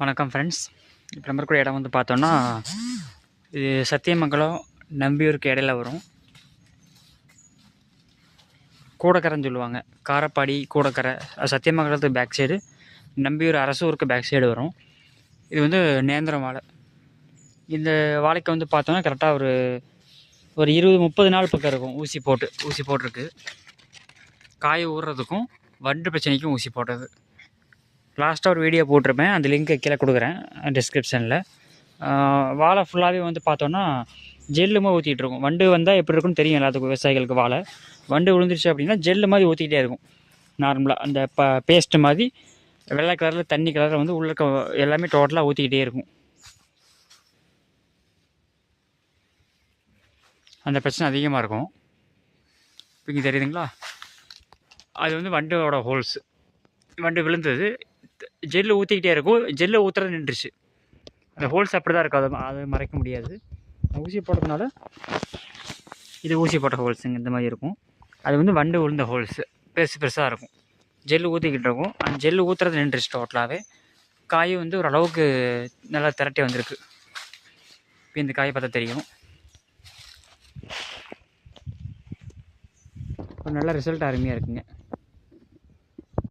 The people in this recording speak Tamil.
வணக்கம் ஃப்ரெண்ட்ஸ். இப்போ நம்ம இருக்கிற இடம் வந்து பார்த்தோன்னா, இது சத்தியமங்கலம் நம்பியூருக்கு இடையில வரும். கூடக்கரைன்னு சொல்லுவாங்க. காரப்பாடி கூடக்கரை, சத்தியமங்கலத்துக்கு பேக் சைடு, நம்பியூர் அரசூருக்கு பேக் சைடு வரும். இது வந்து நேந்திரம் வாழை. இந்த வாழைக்கு வந்து பார்த்தோன்னா கரெக்டாக ஒரு 20-30 நாள் பக்கம் இருக்கும். ஊசி போட்டிருக்கு. காய் ஊறுறதுக்கும் வண்டு பிரச்சனைக்கும் ஊசி போட்டது. லாஸ்ட்டாக ஒரு வீடியோ போட்டிருப்பேன், அந்த லிங்க்கை கீழே கொடுக்குறேன் டிஸ்கிரிப்ஷனில். வாழை ஃபுல்லாகவே வந்து பார்த்தோன்னா ஜெல்லுமாக ஊற்றிட்டு இருக்கும். வண்டு வந்தால் எப்படி இருக்குன்னு தெரியும் எல்லாத்துக்கும், விவசாயிகளுக்கு. வாழை வண்டு விழுந்துருச்சு அப்படின்னா ஜெல்லு மாதிரி ஊற்றிக்கிட்டே இருக்கும். நார்மலாக அந்த பேஸ்ட்டு மாதிரி வெள்ளை கலரில் தண்ணி கலரில் வந்து உள்ள எல்லாமே டோட்டலாக ஊற்றிக்கிட்டே இருக்கும். அந்த பிரச்சனை அதிகமாக இருக்கும். இப்போ இங்கே தெரியுதுங்களா, அது வந்து வண்டோட ஹோல்ஸு. வண்டு விழுந்தது, ஜெல்லு ஊற்றிக்கிட்டே இருக்கும். ஜெல்லு ஊற்றுறது நின்றுச்சு. அந்த ஹோல்ஸ் அப்படி தான் இருக்கும், அதை மறைக்க முடியாது. ஊசி போட்டதுனால இது ஊசி போட்ட ஹோல்ஸுங்க இந்த மாதிரி இருக்கும். அது வந்து வண்டு விழுந்த ஹோல்ஸு பெருசாக இருக்கும். ஜெல்லு ஊற்றிக்கிட்டு இருக்கும். அந்த ஜெல்லு ஊற்றுறது நின்றுச்சு டோட்டலாகவே. காய் வந்து ஓரளவுக்கு நல்லா திரட்டி வந்திருக்கு. இப்போ இந்த காயை பார்த்தா தெரியும். ஒரு நல்ல ரிசல்ட் அருமையாக இருக்குங்க.